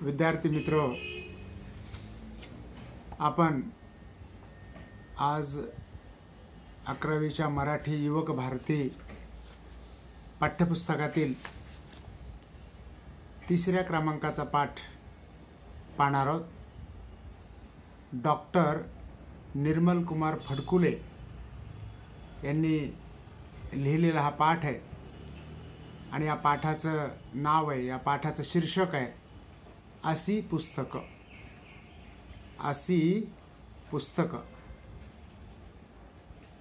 विद्यार्थी मित्र, आपण आज 11वीच्या मराठी युवक भारती पाठ्यपुस्तकातील 3ऱ्या क्रमांकाचा पाठ पाहणार आहोत। डॉक्टर निर्मल कुमार फडकुले यांनी लिहिलेला हा पाठ आहे आणि या पाठाचं नाव आहे, या पाठाचं शीर्षक आहे अशी पुस्तकं। अशी पुस्तकं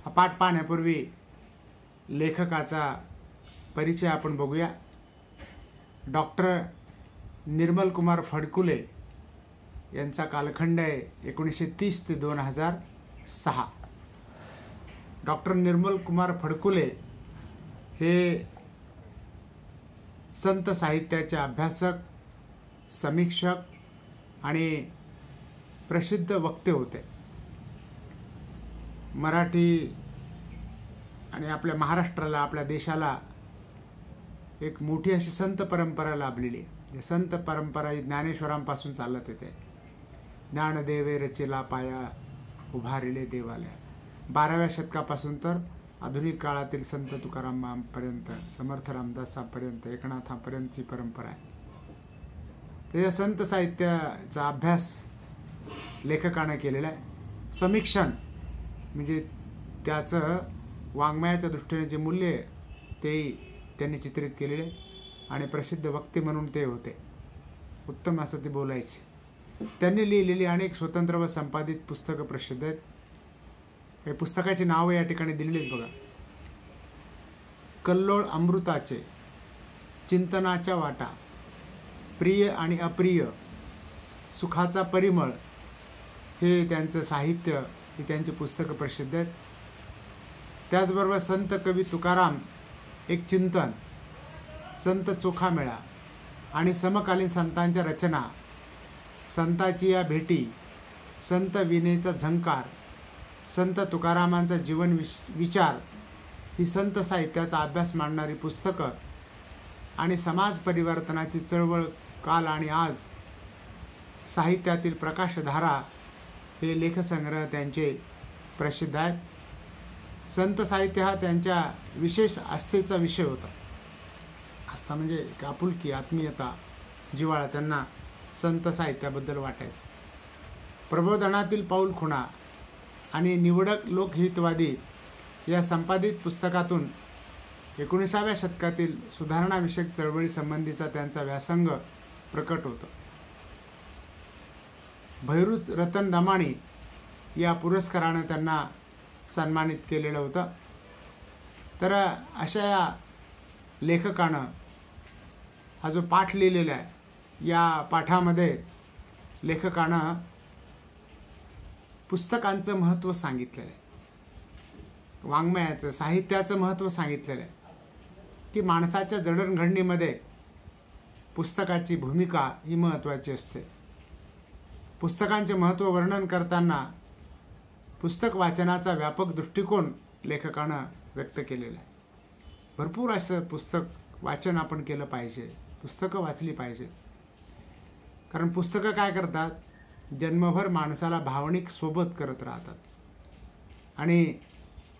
हा पाठ पाहण्यापूर्वी लेखकाचा परिचय आपण बघूया। डॉक्टर निर्मल कुमार फडकुले यांचा कालखंड आहे 1930 ते 2006। डॉक्टर निर्मल कुमार फडकुले हे संत साहित्याचे अभ्यासक, समीक्षक आणि प्रसिद्ध वक्ते होते। मराठी आणि आपल्या महाराष्ट्राला, आपल्या देशाला एक मोठी अशी संत परंपरा लाभलेली आहे। संत परंपरा ही ज्ञानेश्वरांपासून चालत येते। ज्ञानदेवे रचिला पाया, उभारिले देवालया। 12व्या शतकापासून तर आधुनिक काळातील संत तुकारामांपर्यंत, समर्थ रामदासांपर्यंत, एकनाथांपर्यंतची परंपरा आहे। त्याच्या संत साहित्याचा अभ्यास लेखकाने केलेला आहे। समीक्षण म्हणजे त्याचं वाङ्मयाच्या दृष्टीने जे मूल्य ते त्यांनी चित्रित केलेले आणि प्रसिद्ध वक्ते म्हणून ते होते। उत्तम असं ते बोलायचे। त्यांनी लिहिलेली अनेक स्वतंत्र व संपादित पुस्तकं प्रसिद्ध आहेत। हे पुस्तकाची नाव या ठिकाणी दिलेली आहेत बघा। कल्लोळ अमृताचे, चिंतनाच्या वाटा, प्रिय आणि अप्रिय, सुखाचा परिमळ, हे त्यांचं साहित्य, ही त्यांची पुस्तकं प्रसिद्ध आहेत। त्याचबरोबर संत कवी तुकाराम एक चिंतन, संत चोखामेळा आणि समकालीन संतांच्या रचना, संताची या भेटी, संत विनेचा झंकार, संत तुकारामांचा जीवन विचार, ही संत साहित्याचा अभ्यास मांडणारी पुस्तकं आणि समाज परिवर्तनाची चळवळ काल आणि आज, साहित्यातील प्रकाशधारा, हे लेखसंग्रह त्यांचे प्रसिद्ध आहेत। संत साहित्य हा त्यांच्या विशेष आस्थेचा विषय होता। आस्था म्हणजे आपुलकी, आत्मीयता, जिव्हाळा त्यांना संत साहित्याबद्दल वाटायचं। प्रबोधनातील पाऊलखुणा आणि निवडक लोकहितवादी या संपादित पुस्तकातून 19व्या शतकातील सुधारणाविषयक चळवळी संबंधीचा त्यांचा व्यासंग प्रकट होतो। भैरूच रतन दमाणी या पुरस्काराने त्यांना सन्मानित केलेलं होतं। तर अशा या लेखकानं हा जो पाठ लिहिलेला आहे, या पाठामध्ये लेखकानं पुस्तकांचं महत्त्व सांगितलेलं आहे, वाङ्मयाचं, साहित्याचं महत्त्व सांगितलेलं आहे की माणसाच्या जडणघडणीमध्ये पुस्तकाची भूमिका ही महत्त्वाची असते। पुस्तकांचे महत्त्व वर्णन करताना पुस्तक वाचनाचा व्यापक दृष्टिकोन लेखकानं व्यक्त केलेला आहे। भरपूर असं पुस्तक वाचन आपण केलं पाहिजे, पुस्तकं वाचली पाहिजेत। कारण पुस्तकं काय करतात, जन्मभर माणसाला भावनिक सोबत करत राहतात आणि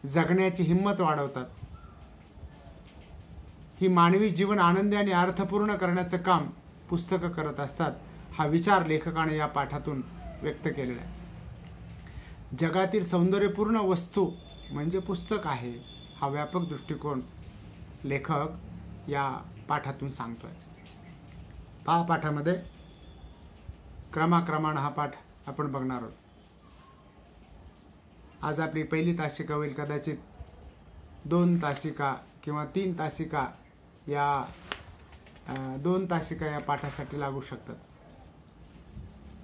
जगण्याची हिंमत वाढवतात। ही मानवी जीवन आनंदी आणि अर्थपूर्ण करण्याचं काम पुस्तकं करत असतात, हा विचार लेखकाने या पाठातून व्यक्त केलेला आहे। जगातील सौंदर्यपूर्ण वस्तू म्हणजे पुस्तक आहे, हा व्यापक दृष्टिकोन लेखक या पाठातून सांगतोय। पहा, पाठामध्ये क्रमाक्रमानं हा पाठ आपण बघणार आहोत। आज आपली पहिली तासिका होईल, कदाचित 2 तासिका किंवा 3 तासिका या 2 तासिका या पाठासाठी लागू शकतात।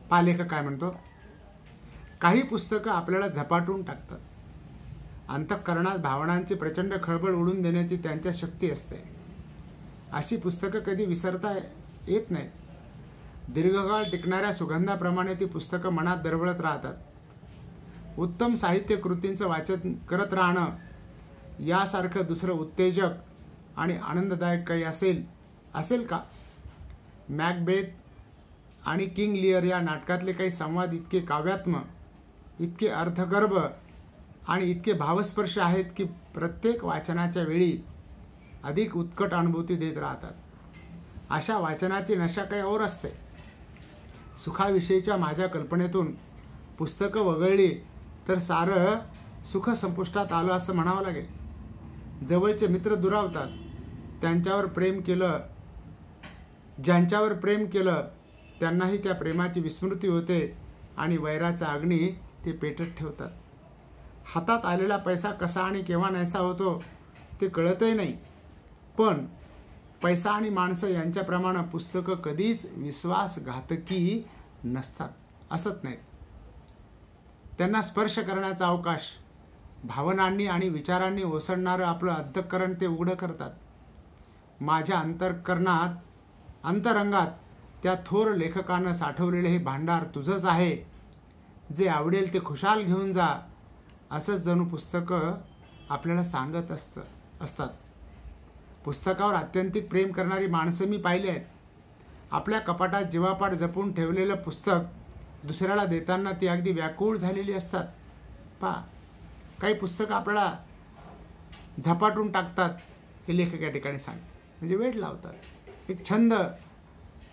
पहा लेखक काय म्हणतो। काही पुस्तकं आपल्याला झपाटून टाकतात। अंतःकरणात भावनांची प्रचंड खळबळ उडून देण्याची त्यांच्या शक्ती असते। अशी पुस्तकं कधी विसरता येत नाहीत। दीर्घकाळ टिकणाऱ्या सुगंधाप्रमाणे ती पुस्तकं मनात दरवळत राहतात। उत्तम साहित्य कृतींचं वाचन करत राहणं यासारखं दुसरं उत्तेजक आणि आनंददायक काही असेल का? मॅकबेथ आणि किंग लिअर या नाटकातले काही संवाद इतके काव्यात्मक, इतके अर्थगर्भ आणि इतके भावस्पर्श आहेत की प्रत्येक वाचनाच्या वेळी अधिक उत्कट अनुभूती देत राहतात. अशा वाचनाची नशा काही और असते. सुखाविषयीच्या माझ्या कल्पनेतून पुस्तकं वगळली तर सारं सुख संपुष्टात आलं असं म्हणावं लागेल. जवळचे मित्र दुरावतात. ज्यांच्यावर प्रेम केलं त्यांनाही त्या प्रेमाची विस्मृती होते आणि वैराचा अग्नी ते पेटत ठेवतात. हातात आलेला पैसा कसा आणि केव्हा नाहीसा होतो ते कळतही नाही. पण पैसा आणि माणसं यांच्याप्रमाणे पुस्तकं कधीच विश्वासघातकी नसतात, असत नाहीत. त्यांना स्पर्श करण्याचा अवकाश भावनांनी आणि विचारांनी ओसरणारं आपलं अंतःकरण ते उघडं करतात. माझ्या अंतरंगात त्या थोर लेखकानं साठवलेले हे भांडार तुझंच आहे. जे आवडेल ते खुशाल घेऊन जा, असंच जणू पुस्तकं आपल्याला सांगत असतात. पुस्तकावर अत्यंतिक प्रेम करणारी माणसं मी पाहिली आहेत. आपल्या कपाटात जीवापाड जपून ठेवलेलं पुस्तक दुसऱ्याला देताना ती अगदी व्याकुळ झालेली असतात. काही पुस्तकं आपल्याला झपाटून टाकतात, हे लेखक या ठिकाणी म्हणजे वेड लावतात. एक छंद,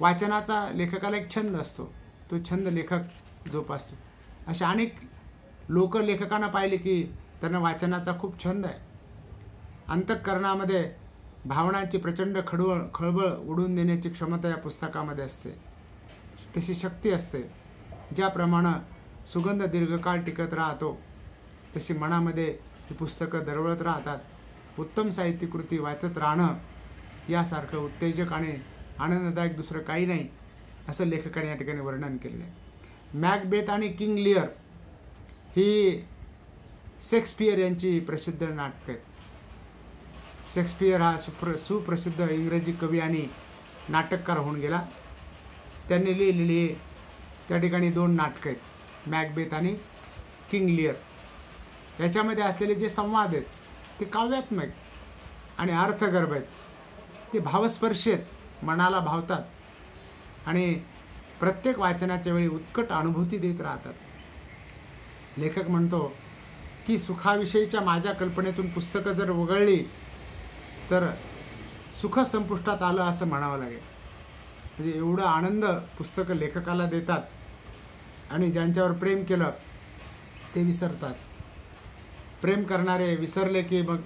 वाचनाचा लेखकाला एक छंद असतो, तो छंद लेखक जोपासतो. अशा अनेक लोक लेखकांना पाहिले की त्यांना वाचनाचा खूप छंद आहे. अंतःकरणामध्ये भावनांची प्रचंड खळबळ उडून देण्याची क्षमता या पुस्तकामध्ये असते. तशी शक्ती असते. ज्याप्रमाणे सुगंध दीर्घकाळ टिकत राहतो तशी मनामध्ये ही पुस्तकं दरवळत राहतात. उत्तम साहित्यकृती वाचत राहणं यासारखं उत्तेजक आणि आनंददायक दुसरं काही नाही, असं लेखकाने या ठिकाणी वर्णन केलेलं आहे. मॅकबेथ आणि किंग लिअर ही शेक्सपियर यांची प्रसिद्ध नाटक आहेत. शेक्सपियर हा सुप्रसिद्ध इंग्रजी कवी आणि नाटककार होऊन गेला. त्यांनी लिहिलेली त्या ठिकाणी 2 नाटकं आहेत, मॅकबेथ आणि किंग लिअर. याच्यामध्ये असलेले जे संवाद आहेत ते काव्यात्मक आणि अर्थगर्भ आहेत. ते भावस्पर्शी आहेत, मनाला भावतात आणि प्रत्येक वाचनाच्या वेळी उत्कट अनुभूती देत राहतात. लेखक म्हणतो की सुखाविषयीच्या माझ्या कल्पनेतून पुस्तकं जर वगळली तर सुख संपुष्टात आलं असं म्हणावं लागेल. म्हणजे एवढा आनंद पुस्तकं लेखकाला देतात. आणि ज्यांच्यावर प्रेम केलं ते विसरतात. प्रेम करणारे विसरले की मग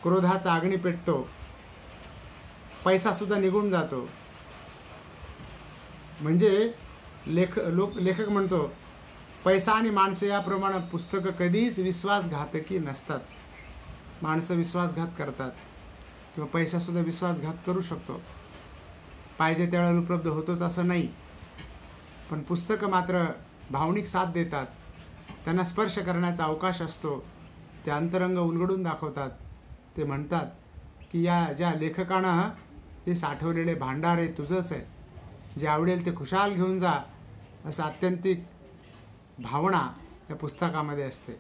क्रोधाचा अग्नी पेटतो, पैसा सुद्धा निघून जातो. म्हणजे लेखक म्हणतो पैसा आणि माणसं याप्रमाणे पुस्तकं कधीच विश्वासघातकी नसतात. माणसं विश्वासघात करतात किंवा पैसा सुद्धा विश्वासघात करू शकतो. पाहिजे त्यावेळेला उपलब्ध होतोच असं नाही. पण पुस्तकं मात्र भावनिक साथ देतात. त्यांना स्पर्श करण्याचा अवकाश असतो. ते अंतरंग उलगडून दाखवतात. ते म्हणतात की ज्या लेखकानं हे साठवलेले भांडार आहे तुझंच आहे. जे आवडेल ते खुशाल घेऊन जा, असं आत्यंतिक भावना या पुस्तकामध्ये असते.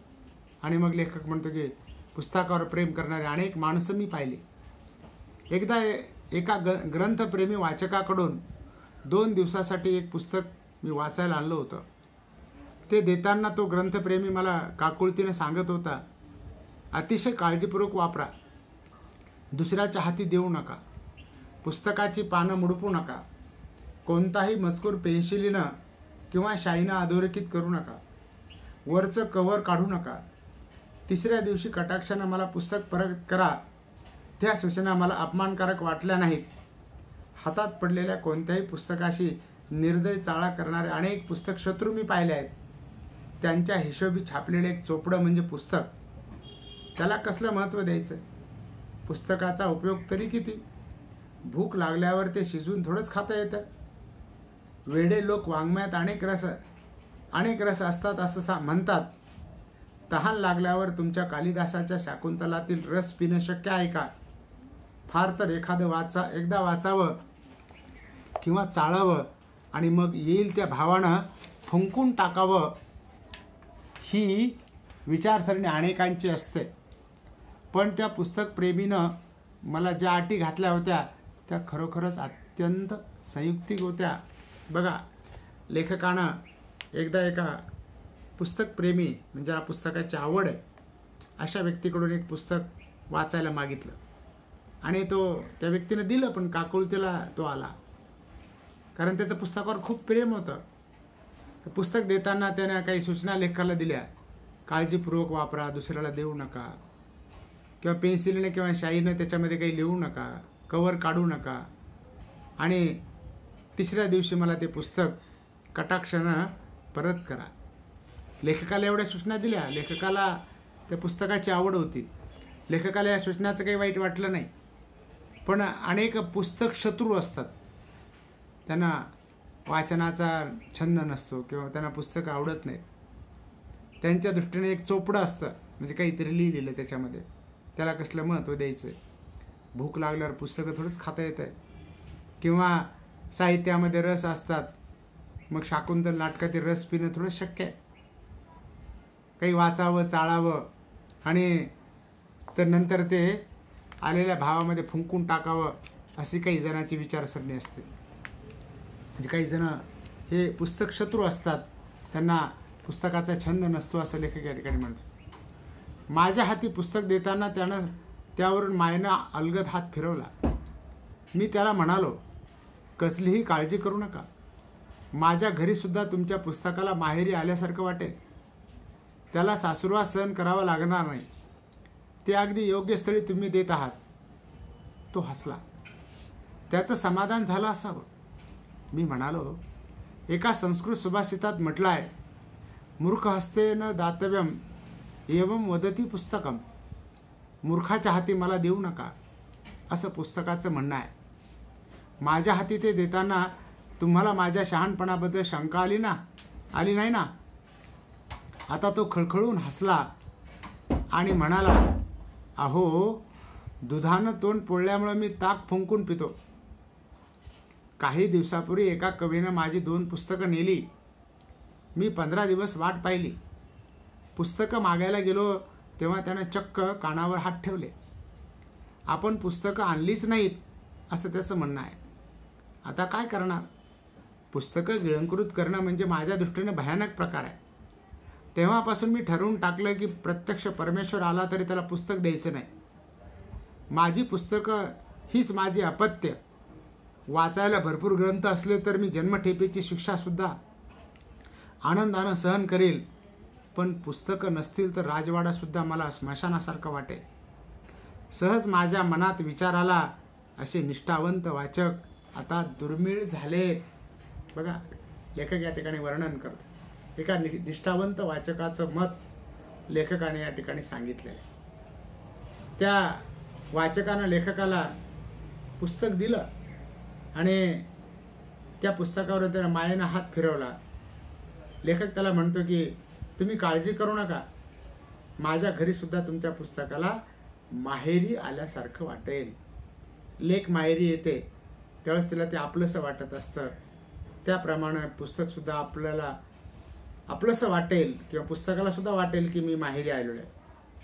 आणि मग लेखक म्हणतो की पुस्तकावर प्रेम करणारे अनेक माणसं मी पाहिली. एकदा एका ग्रंथप्रेमी वाचकाकडून 2 दिवसासाठी एक पुस्तक मी वाचायला आणलं होतं. ते देताना तो ग्रंथप्रेमी मला काकुळतीने सांगत होता, अतिशय काळजीपूर्वक वापरा. दुसऱ्याच्या हाती देऊ नका. पुस्तकाची पानं मुडपू नका. कोणताही मजकूर पेन्सिलीनं किंवा शाईनं अधोरेखित करू नका. वरचं कव्हर काढू नका. 3ऱ्या दिवशी कटाक्षानं मला पुस्तक परत करा. त्या सूचना मला अपमानकारक वाटल्या नाहीत. हातात पडलेल्या कोणत्याही पुस्तकाशी निर्दय चाळा करणारे अनेक पुस्तक शत्रू मी पाहिले आहेत. त्यांच्या हिशोबी छापलेले एक चोपडं म्हणजे पुस्तक. त्याला कसलं महत्त्व द्यायचं? पुस्तकाचा उपयोग तरी किती? भूक लागल्यावर ते शिजवून थोडंच खाता येतं. वेडे लोक वाङ्मयात अनेक रस असतात असं म्हणतात. तहान लागल्यावर तुमच्या कालिदासाच्या शाकुंतलातील रस पिणं शक्य आहे का? फार तर एकदा वाचावं किंवा चाळावं आणि मग येईल त्या भावानं फुंकून टाकावं, ही विचारसरणी अनेकांची असते. पण त्या पुस्तक प्रेमीनं मला ज्या अटी घातल्या होत्या त्या खरोखरच अत्यंत संयुक्तिक होत्या. बघा, लेखकानं एकदा एका पुस्तक प्रेमी म्हणजे ज्याला पुस्तकाची आवड आहे अशा व्यक्तीकडून एक पुस्तक वाचायला मागितलं आणि त्या व्यक्तीनं दिलं, पण काकुळतीला तो आला, कारण त्याचं पुस्तकावर खूप प्रेम होतं. पुस्तक देताना त्यानं काही सूचना लेखकाला दिल्या, काळजीपूर्वक वापरा, दुसऱ्याला देऊ नका, किंवा पेन्सिलीने किंवा शाईनं त्याच्यामध्ये काही लिहू नका, कवर काढू नका. आणि तिसऱ्या दिवशी मला ते पुस्तक कटाक्षानं परत करा. लेखकाला एवढ्या सूचना दिल्या. लेखकाला त्या पुस्तकाची आवड होती. लेखकाला या सूचनाचं काही वाईट वाटलं नाही. पण अनेक पुस्तक शत्रू असतात, त्यांना वाचनाचा छंद नसतो किंवा त्यांना पुस्तकं आवडत नाहीत. त्यांच्या दृष्टीने एक चोपडं असतं, म्हणजे काहीतरी लिहिलेलं त्याच्यामध्ये, त्याला कसलं महत्त्व द्यायचं आहे. भूक लागल्यावर पुस्तकं थोडंच खाता येत आहे. किंवा साहित्यामध्ये रस असतात, मग शाकुंतल नाटकातील रस पिणं थोडं शक्य आहे. काही वाचावं, चाळावं आणि तर नंतर ते आलेल्या भावामध्ये फुंकून टाकावं, अशी काही जणांची विचारसरणी असते. म्हणजे काही जण हे पुस्तक शत्रू असतात, त्यांना पुस्तकाचा छंद नसतो असं लेखक या ठिकाणी म्हणतो. माझ्या हाती पुस्तक देताना त्यानं त्यावरून मायेनं अलगद हात फिरवला. मी त्याला म्हणालो, कसलीही काळजी करू नका. माझ्या घरीसुद्धा तुमच्या पुस्तकाला माहेरी आल्यासारखं वाटेल. त्याला सासुरवास सहन करावा लागणार नाही. ते अगदी योग्य स्थळी तुम्ही देत आहात. तो हसला. त्याचं समाधान झालं असावं. मी म्हणालो, एका संस्कृत सुभाषितात म्हटलं आहे, मूर्ख हस्ते न दातव्यम एवं वदती पुस्तकम. मूर्खाच्या हाती मला देऊ नका, असं पुस्तकाचं म्हणणं आहे. माझ्या हाती ते देताना तुम्हाला माझ्या शहाणपणाबद्दल शंका आली नाही ना? आता तो खळखळून हसला आणि म्हणाला, अहो, दुधानं तोंड पोळल्यामुळे मी ताक फुंकून पितो. काही दिवसापूर्वी एका कवीनं माझी 2 पुस्तकं नेली. मी 15 दिवस वाट पाहिली. पुस्तकं मागायला गेलो तेव्हा त्यानं चक्क कानावर हात ठेवले. आपण पुस्तकं आणलीच नाहीत असं त्याचं म्हणणं आहे. आता काय करणार? पुस्तकं गिळंकृत करणं म्हणजे माझ्या दृष्टीने भयानक प्रकार आहे. तेव्हापासून मी ठरवून टाकलं की प्रत्यक्ष परमेश्वर आला तरी त्याला पुस्तक द्यायचं नाही. माझी पुस्तकं हीच माझी अपत्य. वाचायला भरपूर ग्रंथ असले तर मी जन्मठेपेची शिक्षासुद्धा आनंदानं सहन करेल, पण पुस्तकं नसतील तर राजवाडासुद्धा मला स्मशानासारखं वाटेल. सहज माझ्या मनात विचार आला, असे निष्ठावंत वाचक आता दुर्मिळ झाले. बघा, लेखक या ठिकाणी वर्णन करतो. एका निष्ठावंत वाचकाचं मत लेखकाने या ठिकाणी सांगितले. त्या वाचकानं लेखकाला पुस्तक दिलं आणि त्या पुस्तकावर त्यानं मायेनं हात फिरवला. लेखक त्याला म्हणतो की तुम्ही काळजी करू नका, माझ्या घरी सुद्धा तुमच्या पुस्तकाला माहेरी आल्यासारखं वाटेल. लेख माहेरी येते त्यावेळेस तिला ते आपलंसं वाटत असतं. त्याप्रमाणे पुस्तक सुद्धा आपल्याला आपलंसं वाटेल किंवा पुस्तकाला सुद्धा वाटेल की मी माहेरी आलेलो आहे.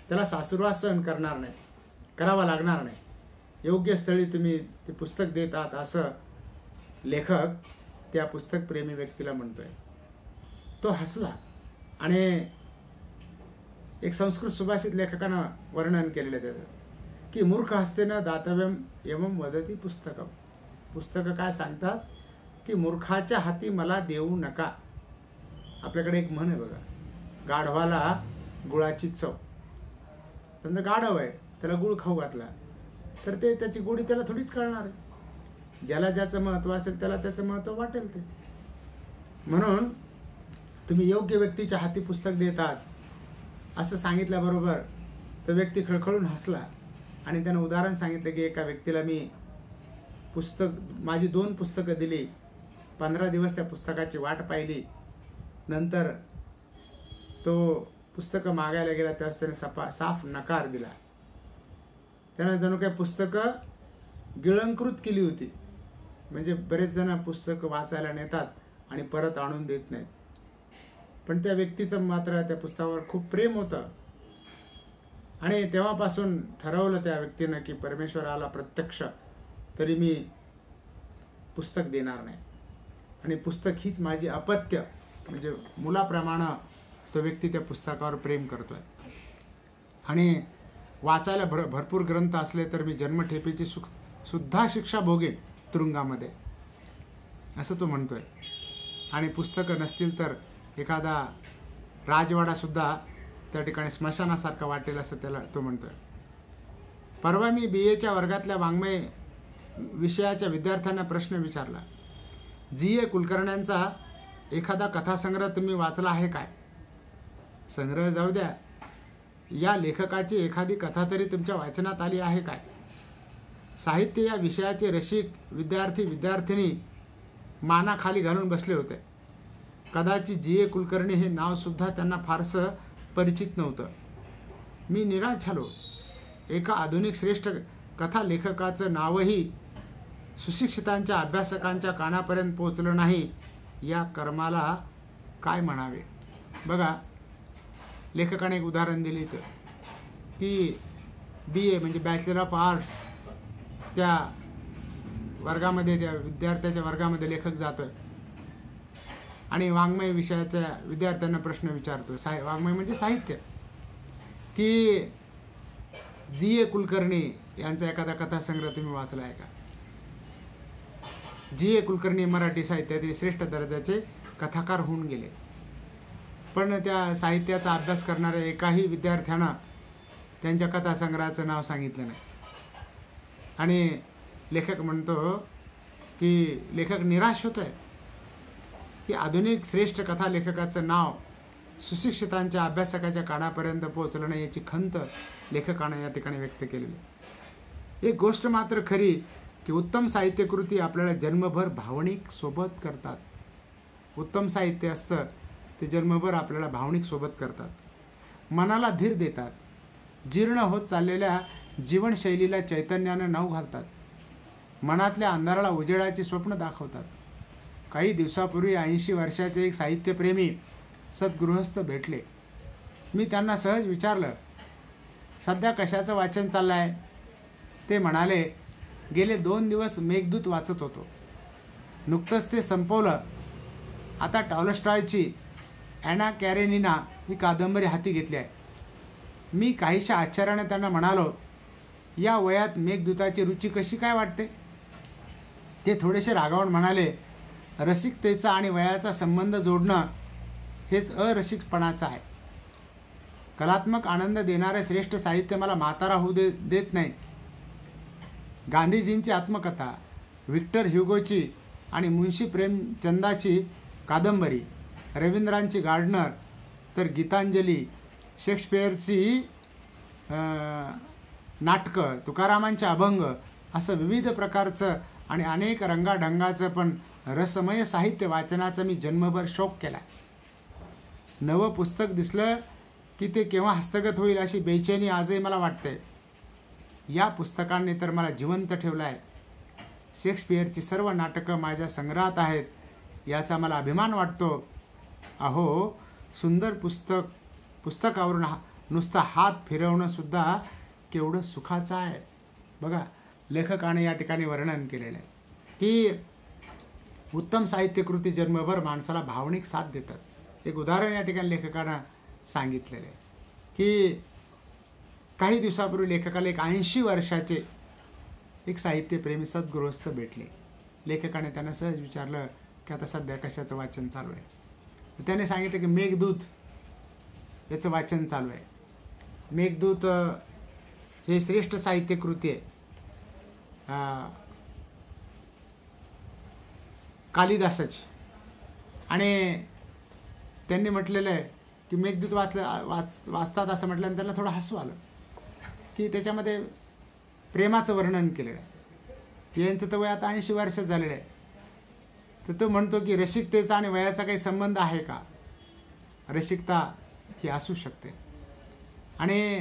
त्याला सासुरवास सहन करावा लागणार नाही. योग्य स्थळी तुम्ही ते पुस्तक देत आहात असं लेखक त्या पुस्तक प्रेमी व्यक्तीला म्हणतोय. तो हसला आणि एक संस्कृत सुभाषित लेखकानं वर्णन केलेलं त्याचं की मूर्ख हस्ते न दातव्यम एवं वदती पुस्तकम. पुस्तकं काय सांगतात की मूर्खाच्या हाती मला देऊ नका. आपल्याकडे एक म्हण आहे बघा, गाढवाला गुळाची चव. समजा गाढव आहे, त्याला गुळ खाऊ घातला तर ते त्याची गोडी त्याला थोडीच कळणार आहे. ज्याला ज्याचं महत्त्व असेल त्याला त्याचं महत्त्व वाटेल ते. म्हणून तुम्ही योग्य व्यक्तीच्या हाती पुस्तक देतात असं सांगितल्याबरोबर तो व्यक्ती खळखळून हसला आणि त्यानं उदाहरण सांगितलं की एका व्यक्तीला मी माझी 2 पुस्तकं दिली. 15 दिवस त्या पुस्तकाची वाट पाहिली. नंतर तो पुस्तकं मागायला गेला त्यावेळेस त्याने साफ नकार दिला. त्यानं जणू काही पुस्तकं गिळंकृत केली होती. म्हणजे बरेच जण पुस्तकं वाचायला नेतात आणि परत आणून देत नाहीत, पण त्या व्यक्तीचं मात्र त्या पुस्तकावर खूप प्रेम होतं आणि तेव्हापासून ठरवलं त्या व्यक्तीनं की परमेश्वर आला प्रत्यक्ष तरी मी पुस्तक देणार नाही. आणि पुस्तक हीच माझी अपत्य, म्हणजे मुलाप्रमाणे तो व्यक्ती त्या पुस्तकावर प्रेम करतोय. आणि वाचायला भरपूर ग्रंथ असले तर मी जन्मठेपेची सुद्धा शिक्षा भोगेन तुरुंगामध्ये, असं तो म्हणतोय. आणि पुस्तकं नसतील तर एखादा राजवाडासुद्धा त्या ठिकाणी स्मशानासारखा वाटेल, असं त्याला तो म्हणतोय. परवा मी BAच्या वर्गातल्या वाङ्मय विषयाच्या विद्यार्थ्यांना प्रश्न विचारला, GA कुलकर्ण्यांचा एखादा कथासंग्रह तुम्ही वाचला आहे काय? संग्रह जाऊ द्या, या लेखकाची एखादी कथा तरी तुमच्या वाचनात आली आहे काय? साहित्य या विषयाचे रसिक विद्यार्थी-विद्यार्थिनी मानाखाली घालून बसले होते. कदाचित GA कुलकर्णी हे नावसुद्धा त्यांना फारसं परिचित नव्हतं. मी निराश झालो. एका आधुनिक श्रेष्ठ कथा लेखकाचं नावही सुशिक्षितांच्या अभ्यासकांच्या कानापर्यंत पोहोचलं नाही, या कर्माला काय म्हणावे. बघा, लेखकाने एक उदाहरण दिले इथं की BA म्हणजे बॅचलर ऑफ आर्ट्स त्या वर्गामध्ये, त्या विद्यार्थ्याच्या वर्गामध्ये लेखक जातोय आणि वाङ्मय विषयाच्या विद्यार्थ्यांना प्रश्न विचारतोय. वाङ्मय म्हणजे साहित्य, की GA कुलकर्णी यांचा एखादा कथासंग्रह तुम्ही वाचला आहे का? GA कुलकर्णी मराठी साहित्यातील श्रेष्ठ दर्जाचे कथाकार होऊन गेले, पण त्या साहित्याचा अभ्यास करणाऱ्या एकाही विद्यार्थ्यानं त्यांच्या कथासंग्रहाचं नाव सांगितलं नाही. आणि लेखक म्हणतो की लेखक निराश होतोय की आधुनिक श्रेष्ठ कथा लेखकाचं नाव सुशिक्षितांच्या अभ्यासकाच्या कानापर्यंत पोहोचलं नाही, याची खंत लेखकानं या ठिकाणी व्यक्त केलेली. एक गोष्ट मात्र खरी की उत्तम साहित्यकृती आपल्याला जन्मभर भावनिक सोबत करतात. उत्तम साहित्य असतं ते जन्मभर आपल्याला भावनिक सोबत करतात, मनाला धीर देतात, जीर्ण होत चाललेल्या जीवनशैलीला चैतन्यानं नाव घालतात, मनातल्या अंधाराला उजेडाची स्वप्न दाखवतात. काही दिवसापूर्वी 80 वर्षाचे एक साहित्यप्रेमी सद्गृहस्थ भेटले. मी त्यांना सहज विचारलं, सध्या कशाचं वाचन चाललं आहे? ते म्हणाले, गेले 2 दिवस मेघदूत वाचत होतो. नुकतंच ते संपवलं. आता टॉलस्टॉयची ॲना कॅरेनिना ही कादंबरी हाती घेतली आहे. मी काहीशा आश्चर्याने त्यांना म्हणालो, या वयात मेघदूताची रुची कशी काय वाटते? ते थोडेसे रागावून म्हणाले, रसिकतेचा आणि वयाचा संबंध जोडणं हेच अरसिकपणाचं आहे. कलात्मक आनंद देणारे श्रेष्ठ साहित्य मला म्हातारा होऊ देत नाही. गांधीजींची आत्मकथा, व्हिक्टर ह्युगोची आणि मुन्शी प्रेमचंदाची कादंबरी, रवींद्रांची गार्डनर, तर गीतांजली, शेक्सपियरची नाटकं, तुकारामांचे अभंग, असं विविध प्रकारचं आणि अनेक रंगाढंगाचं पण रसमय साहित्य वाचनाचा मी जन्मभर शौक केला. नवं पुस्तक दिसलं की ते केव्हा हस्तगत होईल अशी बेचैनी आजही मला वाटते. या पुस्तकांनी तर मला जिवंत ठेवलं आहे. शेक्सपियरची सर्व नाटकं माझ्या संग्रहात आहेत, याचा मला अभिमान वाटतो. अहो, सुंदर पुस्तकावरून नुसता हात फिरवणं सुद्धा केवढं सुखाचं आहे. बघा, लेखकाने या ठिकाणी वर्णन केलेलं आहे की उत्तम साहित्यकृती जन्मभर माणसाला भावनिक साथ देतात. एक उदाहरण या ठिकाणी लेखकानं सांगितलेलं आहे की काही दिवसापूर्वी लेखकाला एक 80 वर्षाचे एक साहित्यप्रेमी सद्गृहस्थ भेटले. लेखकाने त्यांना सहज विचारलं की आता सध्या कशाचं वाचन चालू आहे? त्याने सांगितलं की मेघदूत याचं वाचन चालू आहे. मेघदूत हे श्रेष्ठ साहित्यकृती आहे कालिदासाची. आणि त्यांनी म्हटलेलं आहे की मेघदूत वाचतात असं म्हटल्यानंतर त्यांना थोडं हसू आलं की त्याच्यामध्ये प्रेमाचं वर्णन केलेलं आहे. यांचं तर वय आता 80 वर्ष झालेलं आहे. तर तो म्हणतो की रसिकतेचा आणि वयाचा काही संबंध आहे का? रसिकता ही असू शकते. आणि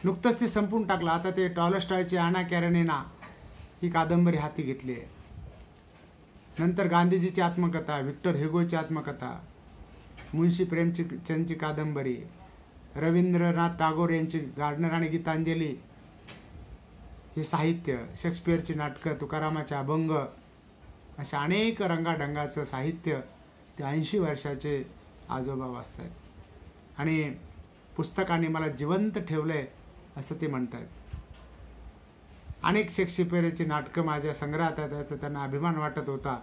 नुकतंच ते संपून टाकलं. आता ते टॉलस्टॉयची ॲना कॅरेनिना ही कादंबरी हाती घेतली आहे. नंतर गांधीजीची आत्मकथा, व्हिक्टर ह्युगोची आत्मकथा, मुन्शी प्रेमचंदची कादंबरी, रवींद्रनाथ टागोर यांची गार्डनर आणि गीतांजली हे साहित्य, शेक्सपियरची नाटकं, तुकारामाचे अभंग, अशा अनेक रंगाढंगाचं साहित्य ते 80 वर्षाचे आजोबा वाचतायत आणि पुस्तकाने मला जिवंत ठेवलंय असं ते म्हणतायत. अनेक शेक्सपियरची नाटकं माझ्या संग्रहात आहेत, त्याचा त्यांना अभिमान वाटत होता.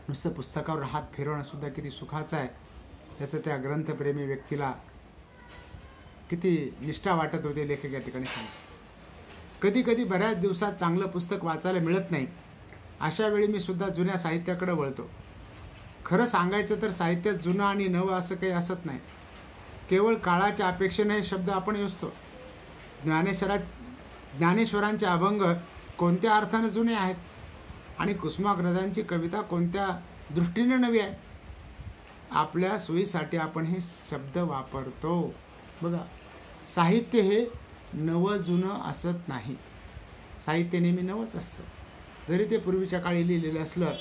नुसतं पुस्तकावर हात फिरवणं सुद्धा किती सुखाचं आहे याचं त्या ग्रंथप्रेमी व्यक्तीला किती निष्ठा वाटत होते लेखक या ठिकाणी सांगतात. कधी कधी बऱ्याच दिवसात चांगलं पुस्तक वाचायला मिळत नाही, अशा वेळी मी सुद्धा जुन्या साहित्याकडे वळतो. खरं सांगायचं तर साहित्यात जुनं आणि नवं असं काही असत नाही, केवळ काळाच्या अपेक्षेने हे शब्द आपण योजतो. ज्ञानेश्वरांचे अभंग कोणत्या अर्थाने जुने आहेत आणि कुसुमाग्रजांची कविता कोणत्या दृष्टीने नवी आहे. आपल्या सोयीसाठी आपण हे शब्द वापरतो. बघा, साहित्य हे नवं जुनं असत नाही, साहित्य नेहमी नवंच असतं. जरी ते पूर्वीच्या काळी लिहिलेलं असलं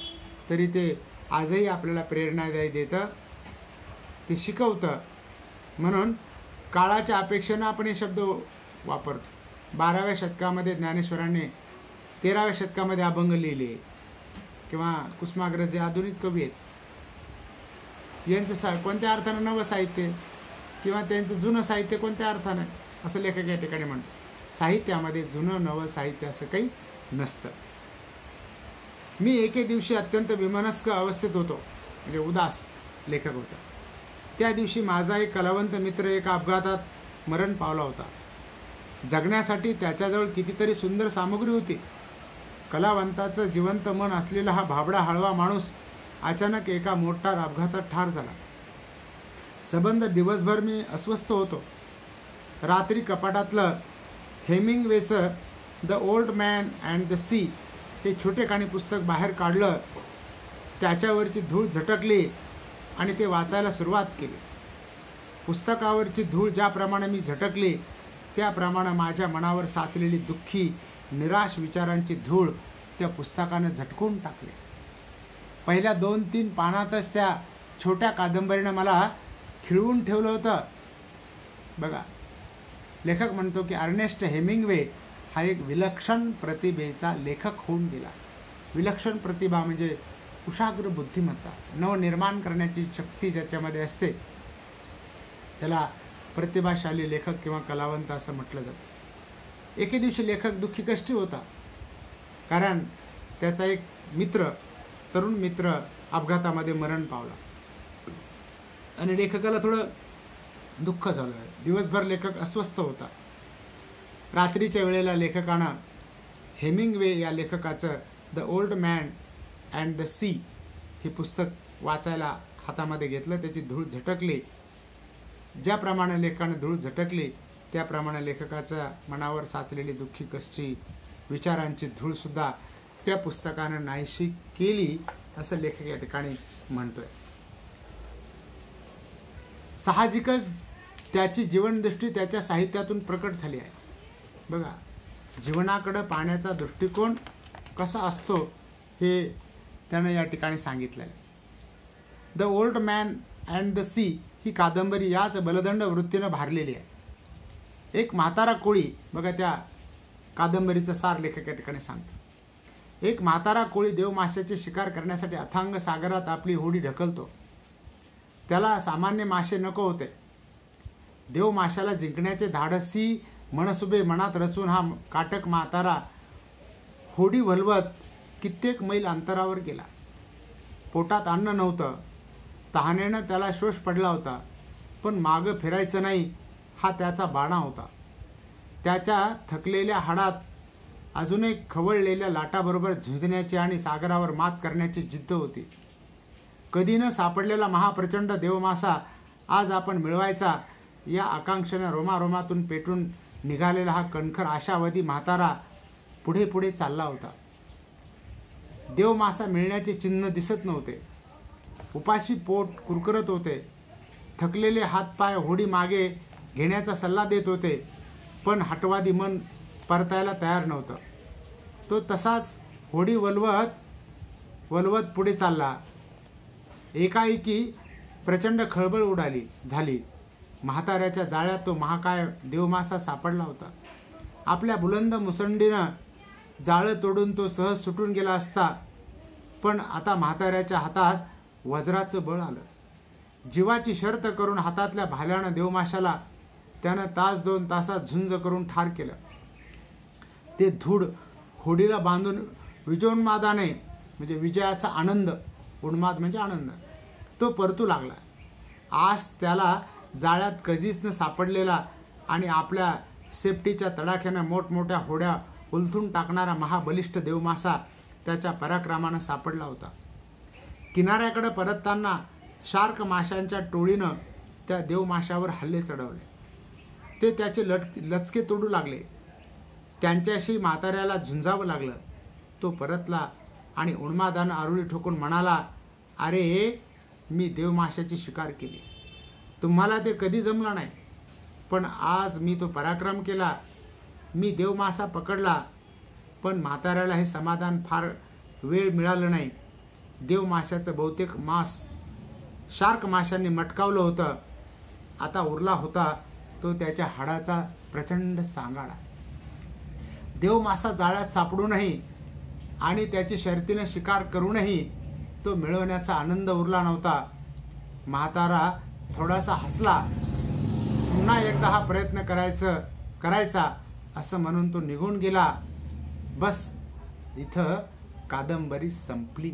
तरी ते आजही आपल्याला प्रेरणादायी देतं, ते शिकवतं. म्हणून काळाच्या अपेक्षेनं आपण हे शब्द वापरतो. 12व्या शतकामध्ये ज्ञानेश्वरांनी 13व्या शतकामध्ये अभंग लिहिले किंवा कुसुमाग्रज जे आधुनिक कवी आहेत यांचं कोणत्या अर्थानं नवं साहित्य किंवा त्यांचं जुनं साहित्य कोणत्या अर्थानं असं लेखक या ठिकाणी म्हणतो. साहित्यामध्ये जुनं नवं साहित्य असं काही नसतं. मी एके दिवशी अत्यंत विमनस्क अवस्थेत होतो, म्हणजे उदास लेखक होता. त्या दिवशी माझा एक कलावंत मित्र एका अपघातात मरण पावला होता. जगण्यासाठी त्याच्याजवळ कितीतरी सुंदर सामग्री होती. कलावंताचं जिवंत मन असलेला हा भाबडा हळवा माणूस अचानक एका मोटार अपघातात ठार झाला. संबंध दिवसभर मी अस्वस्थ होतो. रात्री कपाटातलं हेमिंग्वेचं the old man and the sea हे छोटेखानी पुस्तक बाहेर काढलं. त्याच्यावरची धूळ झटकली आणि ते वाचायला सुरुवात केली. पुस्तकावरची धूळ ज्याप्रमाणे मी झटकली त्याप्रमाणे माझ्या मनावर साचलेली दुःखी निराश विचारांची धूळ त्या पुस्तकानं झटकून टाकली. पहिल्या 2-3 पानातच त्या छोट्या कादंबरीनं मला खिळवून ठेवलं होतं. बघा, लेखक म्हणतो की अर्नेस्ट हेमिंग्वे हा एक विलक्षण प्रतिभेचा लेखक होऊन गेला. विलक्षण प्रतिभा म्हणजे कुशाग्र बुद्धिमत्ता, नवनिर्माण करण्याची शक्ती ज्याच्यामध्ये असते त्याला प्रतिभाशाली लेखक किंवा कलावंत असं म्हटलं जातं. एके दिवशी लेखक दुःखी कष्टी होता, कारण त्याचा एक मित्र, तरुण मित्र अपघातामध्ये मरण पावला आणि लेखकाला थोडं दुःख झालं. दिवसभर लेखक अस्वस्थ होता. रात्रीच्या वेळेला लेखकानं हेमिंग्वे या लेखकाचं the old man and the sea हे पुस्तक वाचायला हातामध्ये घेतलं. त्याची धूळ झटकली. ज्याप्रमाणे लेखकानं धूळ झटकली त्याप्रमाणे लेखकाच्या मनावर साचलेली दुःखी कष्टी विचारांची धूळ सुद्धा त्या पुस्तकानं नाहीशी केली असं लेखक या ठिकाणी म्हणतोय. साहजिकच त्याची जीवनदृष्टी त्याच्या साहित्यातून प्रकट झाली आहे. बघा, जीवनाकडे पाहण्याचा दृष्टिकोन कसा असतो हे त्यानं या ठिकाणी सांगितलं आहे. The old man and the sea ही कादंबरी याच बलदंड वृत्तीनं भारलेली आहे. एक म्हातारा कोळी, बघा त्या कादंबरीचं सार लेखक या ठिकाणी सांगतो. एक म्हातारा कोळी देवमाशाची शिकार करण्यासाठी अथांग सागरात आपली होडी ढकलतो. त्याला सामान्य मासे नको होते. देवमाशाला जिंकण्याचे धाडसी मनसुबे मनात रचून हा काटक म्हातारा होडी वलवत कित्येक मैल अंतरावर गेला. पोटात अन्न नव्हतं. तहानेनं त्याला शोष पडला होता, पण मागं फिरायचं नाही हा त्याचा बाणा होता. त्याच्या थकलेल्या हाडात अजून एक खवळलेल्या लाटाबरोबर झुंजण्याची आणि सागरावर मात करण्याची जिद्द होती. कधी न सापडलेला महाप्रचंड देवमासा आज आपण मिळवायचा या आकांक्षेनं रोमारोमातून पेटून निघालेला हा कणखर आशावादी म्हातारा पुढे पुढे चालला होता. देवमासा मिळण्याचे चिन्ह दिसत नव्हते. उपाशी पोट कुरकुरत होते. थकलेले हातपाय होडी मागे घेण्याचा सल्ला देत होते, पण हटवादी मन परतायला तयार नव्हतं. तो तसाच होडी वलवत पुढे चालला. एकाएकी प्रचंड खळबळ झाली. म्हाताऱ्याच्या जाळ्यात तो महाकाय देवमासा सापडला होता. आपल्या बुलंद मुसंडीनं जाळं तोडून तो सहज सुटून गेला असता पण आता म्हाताऱ्याच्या हातात वज्राचं बळ आलं. जीवाची शर्त करून हातातल्या भाल्यानं देवमाशाला त्यानं तास 2 तासात झुंज करून ठार केलं. ते धूड होडीला बांधून विजयोन्मादाने, म्हणजे विजयाचा आनंद, उन्माद म्हणजे आनंद, तो परतू लागला. आज त्याला जाळ्यात कधीच न सापडलेला आणि आपल्या सेफ्टीच्या तडाख्यानं मोठमोठ्या होड्या उलथून टाकणारा महाबलिष्ठ देवमासा त्याच्या पराक्रमानं सापडला होता. किनाऱ्याकडे परतताना शार्क माशांच्या टोळीनं त्या देवमाशावर हल्ले चढवले. ते त्याचे लचके तोडू लागले. त्यांच्याशी म्हाताऱ्याला झुंजावं लागलं. तो परतला आणि उन्मादानं आरुळी ठोकून म्हणाला, अरे, मी देवमाशाची शिकार केली. तुम्हाला ते कधी जमलं नाही, पण आज मी तो पराक्रम केला. मी देवमासा पकडला. पण म्हाताऱ्याला हे समाधान फार वेळ मिळालं नाही. देवमाशाचं बहुतेक मांस शार्क माशांनी मटकावलं होतं. आता उरला होता तो त्याच्या हाडाचा प्रचंड सांगाडा. देवमासा जाळ्यात सापडूनही आणि त्याची शर्तीने शिकार करूनही तो मिळवण्याचा आनंद उरला नव्हता. म्हातारा थोडासा हसला. पुन्हा एकदा हा प्रयत्न करायचा असं म्हणून तो निघून गेला. बस, इथं कादंबरी संपली.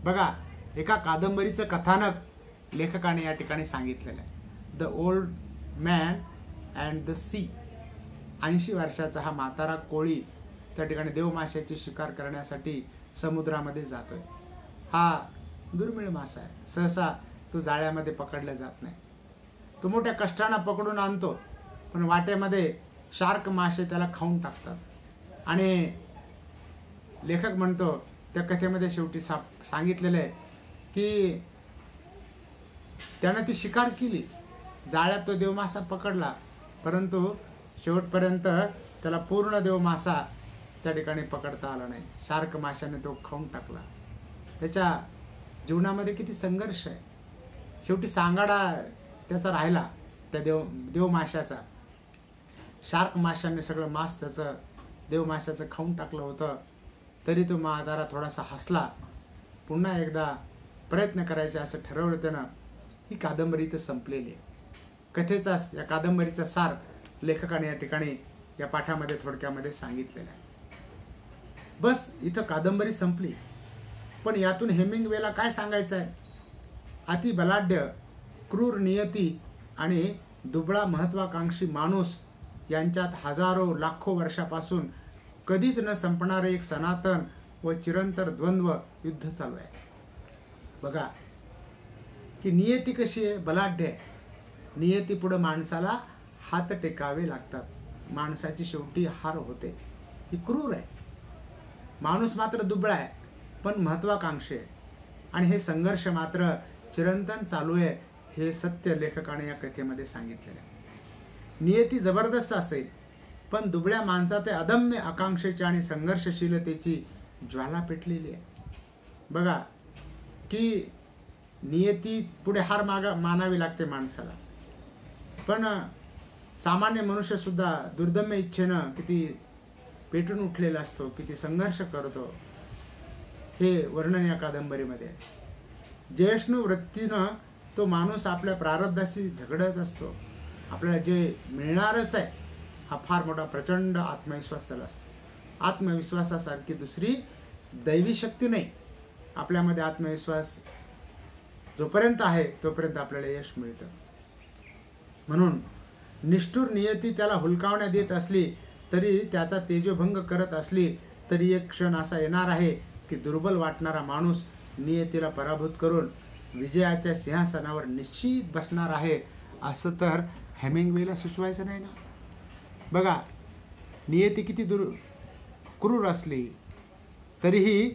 बघा, एका कादंबरीचं कथानक लेखकाने या ठिकाणी सांगितलेलं आहे. The old man and the sea. 80 वर्षाचा हा म्हातारा कोळी त्या ठिकाणी देवमाशाची शिकार करण्यासाठी समुद्रामध्ये जातोय. हा दुर्मिळ मासा आहे. सहसा तो जाळ्यामध्ये पकडला जात नाही. तो मोठ्या कष्टानं पकडून आणतो, पण वाटेमध्ये शार्क मासे त्याला खाऊन टाकतात. आणि लेखक म्हणतो त्या कथेमध्ये शेवटी सांगितलेलं आहे की त्यानं ती शिकार केली. जाळ्यात तो देवमासा पकडला, परंतु शेवटपर्यंत त्याला पूर्ण देवमासा त्या ठिकाणी पकडता आला नाही. शार्क माशाने तो खाऊन टाकला. त्याच्या जीवनामध्ये किती संघर्ष आहे. शेवटी सांगाडा त्याचा राहिला, त्या देवमाशाचा. शार्क माशाने सगळं मांस त्याचं देवमाशाचं खाऊन टाकलं होतं. तरी तो म्हातारा थोडासा हसला. पुन्हा एकदा प्रयत्न करायचे असं ठरवलं त्यानं. ही कादंबरी इथं संपलेली आहे. कथेचा, या कादंबरीचा सार लेखकाने या ठिकाणी या पाठामध्ये थोडक्यामध्ये सांगितलेला आहे. बस, इथं कादंबरी संपली. पण यातून हेमिंग्वेला काय सांगायचं आहे? अति बलाढ्य, क्रूर नियती आणि दुबळा महत्वाकांक्षी माणूस यांच्यात हजारो लाखो वर्षापासून कधीच न संपणारे एक सनातन व चिरंतर द्वंद्व युद्ध चालू आहे. बघा की नियती कशी आहे, बलाढ्य आहे. नियती पुढे माणसाला हात टेकावे लागतात. माणसाची शेवटी हार होते. ही क्रूर आहे. माणूस मात्र दुबळा आहे, पण महत्वाकांक्षी आहे. आणि हे संघर्ष मात्र चिरंतन चालू आहे. हे सत्य लेखकाने या कथेमध्ये सांगितलेलं आहे. नियती जबरदस्त असेल, पण दुबळ्या माणसात अदम्य आकांक्षेची आणि संघर्षशीलतेची ज्वाला पेटलेली आहे. बघा की नियती पुढे हार मानावी लागते माणसाला. पण सामान्य मनुष्य सुद्धा दुर्दम्य इच्छेनं किती पेटून उठलेला असतो, किती संघर्ष करतो, हे वर्णन या कादंबरीमध्ये आहे. जयष्णू वृत्तीनं तो माणूस आपल्या प्रारब्धाशी झगडत असतो. आपल्याला जे मिळणारच आहे हा फार मोठा प्रचंड आत्मविश्वास त्याला असतो. आत्मविश्वासासारखी दुसरी दैवी शक्ती नाही. आपल्यामध्ये आत्मविश्वास जोपर्यंत आहे तोपर्यंत आपल्याला यश मिळतं. म्हणून निष्ठुर नियती त्याला हुलकावण्यात देत असली तरी, त्याचा तेजोभंग करत असली तरी, एक क्षण असा येणार आहे की दुर्बल वाटणारा माणूस नियतीला पराभूत करून विजयाच्या सिंहासनावर निश्चित बसणार आहे. असं तर हेमिंग्वेला सुचवायचं नाही ना. बघा, नियती किती क्रूर असली तरीही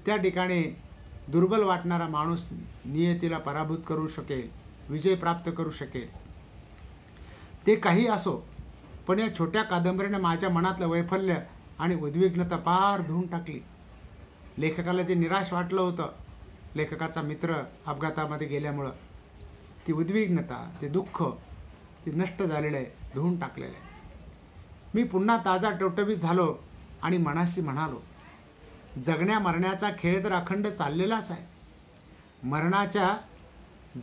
त्या ठिकाणी दुर्बल वाटणारा माणूस नियतीला पराभूत करू शकेल, विजय प्राप्त करू शकेल. ते काही असो, पण या छोट्या कादंबरीने माझ्या मनातलं वैफल्य आणि उद्विग्नता पार धुवून टाकली. लेखकाला जे निराश वाटलं होतं, लेखकाचा मित्र अपघातामध्ये गेल्यामुळं, ती उद्विग्नता, ते दुःख, ती नष्ट झालेलं आहे, धुवून टाकलेलं आहे. मी पुन्हा ताजा टवटवीत झालो आणि मनाशी म्हणालो, जगण्या मरण्याचा खेळ तर अखंड चाललेलाच आहे. मरणाच्या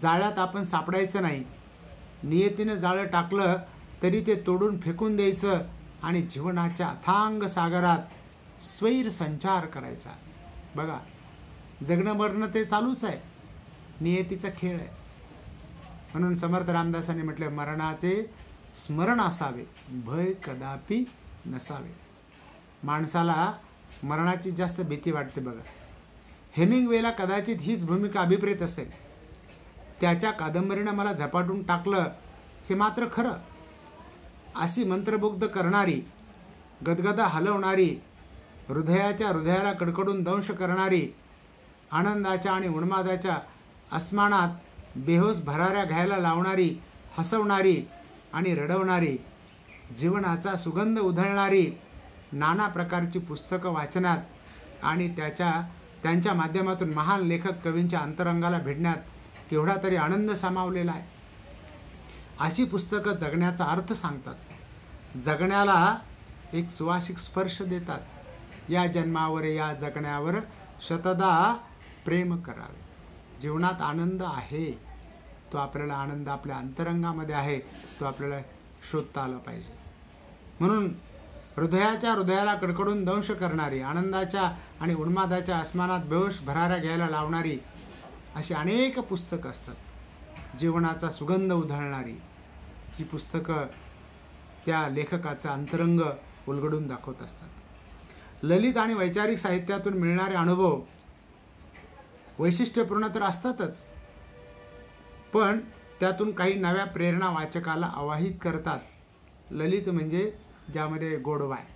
जाळ्यात आपण सापडायचं नाही. नियतीनं जाळं टाकलं तरी ते तोडून फेकून द्यायचं आणि जीवनाच्या अथांग सागरात स्वैर संचार करायचा. बघा, जगणं मरणं ते चालूच आहे, नियतीचा खेळ आहे. म्हणून समर्थ रामदासांनी म्हटलं, मरणाचे स्मरण असावे, भय कदापि नसावे. माणसाला मरणाची जास्त भीती वाटते. बघा, हेमिंग्वेला कदाचित हीच भूमिका अभिप्रेत असेल. त्याच्या कादंबरीनं मला झपाटून टाकलं हे मात्र खरं. अशी मंत्रमुग्ध करणारी, गदगदा हलवणारी, हृदयाला कडकडून दंश करणारी, आनंदाच्या आणि उन्मादाच्या अस्मानात बेहोस भराऱ्या घ्यायला लावणारी, हसवणारी आणि रडवणारी, जीवनाचा सुगंध उधळणारी नाना प्रकारची पुस्तकं वाचण्यात आणि त्यांच्या माध्यमातून महान लेखक कवींच्या अंतरंगाला भिडण्यात केवढा तरी आनंद सामावलेला आहे. अशी पुस्तकं जगण्याचा अर्थ सांगतात, जगण्याला एक सुवासिक स्पर्श देतात. या जन्मावर या जगण्यावर शतदा प्रेम करावे. जीवनात आनंद आहे, तो आपल्याला आनंद आपल्या अंतरंगामध्ये आहे, तो आपल्याला शोधता आला पाहिजे. म्हणून हृदयाला कडकडून दंश करणारी, आनंदाच्या आणि उन्मादाच्या आसमानात बेहोश भराऱ्या घ्यायला लावणारी अशी अनेक पुस्तकं असतात. जीवनाचा सुगंध उधळणारी ही पुस्तकं त्या लेखकाचं अंतरंग उलगडून दाखवत असतात. ललित आणि वैचारिक साहित्यातून मिळणारे अनुभव वैशिष्ट्यपूर्ण तर असतातच, पण त्यातून काही नव्या प्रेरणा वाचकाला आवाहित करतात. ललित म्हणजे ज्यामध्ये गोडवा आहे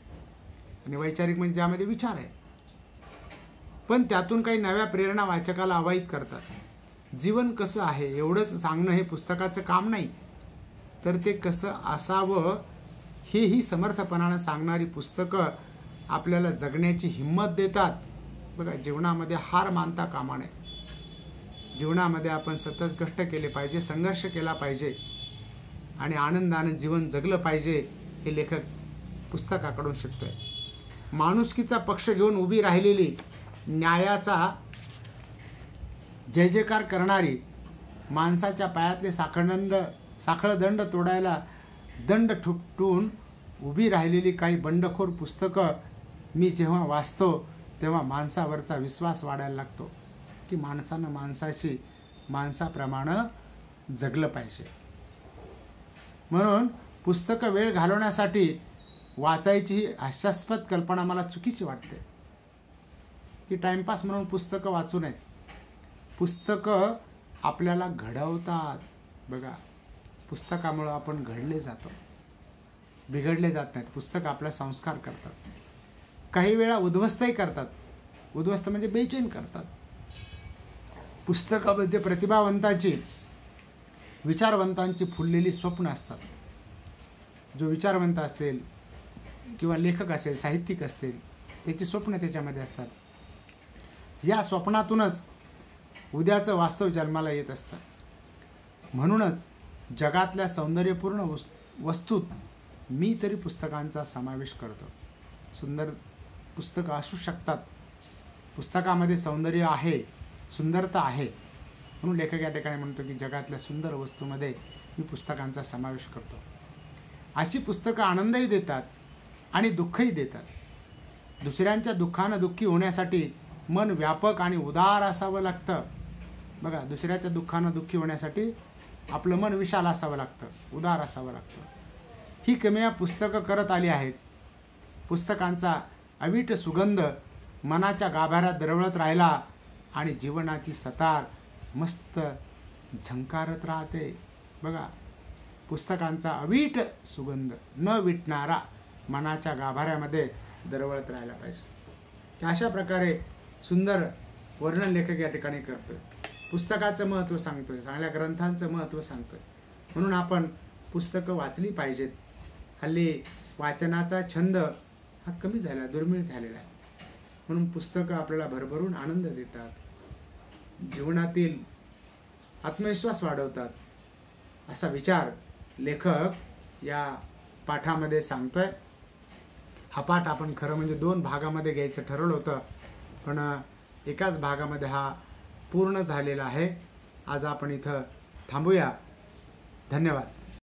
आणि वैचारिक म्हणजे ज्यामध्ये विचार आहे, पण त्यातून काही नव्या प्रेरणा वाचकाला आवाहित करतात. जीवन कसं आहे एवढंच सांगणं हे पुस्तकाचं काम नाही, तर ते कसं असावं हेही समर्थपणानं सांगणारी पुस्तकं आपल्याला जगण्याची हिंमत देतात. बघा, जीवनामध्ये हार मानता कामा नये. जीवनामध्ये आपण सतत कष्ट केले पाहिजे, संघर्ष केला पाहिजे आणि आनंदाने जीवन जगलं पाहिजे, हे लेखक पुस्तकाकडून शिकतोय. माणुसकीचा पक्ष घेऊन उभी राहिलेली, न्यायाचा जय जयकार करणारी, माणसाच्या पायातले साखळदंड तोडायला दंड ठुकटून उभी राहिलेली काही बंडखोर पुस्तकं मी जेव्हा वाचतो तेव्हा माणसावरचा विश्वास वाढायला लागतो की माणसानं माणसाप्रमाणे जगलं पाहिजे. म्हणून पुस्तकं वेळ घालवण्यासाठी वाचायची ही हास्यास्पद कल्पना मला चुकीची वाटते की टाइमपास म्हणून पुस्तकं वाचू नयेत. पुस्तकं आपल्याला घडवतात. बघा, पुस्तकामुळे आपण घडले जातो, बिघडले जात नाहीत. पुस्तक आपला संस्कार करतात, काही वेळा उद्ध्वस्तही करतात. उद्ध्वस्त म्हणजे बेचैन करतात. पुस्तकं म्हणजे प्रतिभावंताची, विचारवंतांची फुललेली स्वप्न असतात. जो विचारवंत असेल किंवा लेखक असेल, साहित्यिक असेल, त्याची स्वप्न त्याच्यामध्ये असतात. या स्वप्नातूनच उद्याचं वास्तव जन्माला येत असतं. म्हणूनच जगातल्या सौंदर्यपूर्ण वस्तूत मी तरी पुस्तकांचा समावेश करतो. सुंदर पुस्तकं असू शकतात, पुस्तकामध्ये सौंदर्य आहे, सुंदरता आहे. म्हणून लेखक या ठिकाणी म्हणतो की जगातल्या सुंदर वस्तूमध्ये मी पुस्तकांचा समावेश करतो. अशी पुस्तकं आनंदही देतात आणि दुःखही देतात. दुसऱ्यांच्या दुःखानं दुःखी होण्यासाठी मन व्यापक आणि उदार असावं लागतं. बघा, दुसऱ्याच्या दुःखानं दुःखी होण्यासाठी आपलं मन विशाल असावं लागतं, उदार असावं लागतं. ही किमया पुस्तकं करत आली आहेत. पुस्तकांचा अवीट सुगंध मनाच्या गाभाऱ्यात दरवळत राहिला आणि जीवनाची सतार मस्त झंकारत राहते. बघा, पुस्तकांचा अवीट सुगंध न विटणारा मनाच्या गाभाऱ्यामध्ये दरवळत राहायला पाहिजे. अशा प्रकारे सुंदर वर्णन लेखक या ठिकाणी करतोय. पुस्तकाचं महत्त्व सांगतोय, चांगल्या ग्रंथांचं महत्त्व सांगतोय. म्हणून आपण पुस्तकं वाचली पाहिजेत. हल्ली वाचनाचा छंद हा कमी झाला, दुर्मिळ झालेला आहे. म्हणून पुस्तकं आपल्याला भरभरून आनंद देतात, जीवनातील आत्मविश्वास वाढवतात, असा विचार लेखक या पाठामध्ये सांगतोय. हा पाठ आपण खरं म्हणजे 2 भागामध्ये घ्यायचं ठरवलं होतं, पण एकाच भागामध्ये हा पूर्ण झालेला आहे. आज आपण इथं थांबूया. धन्यवाद.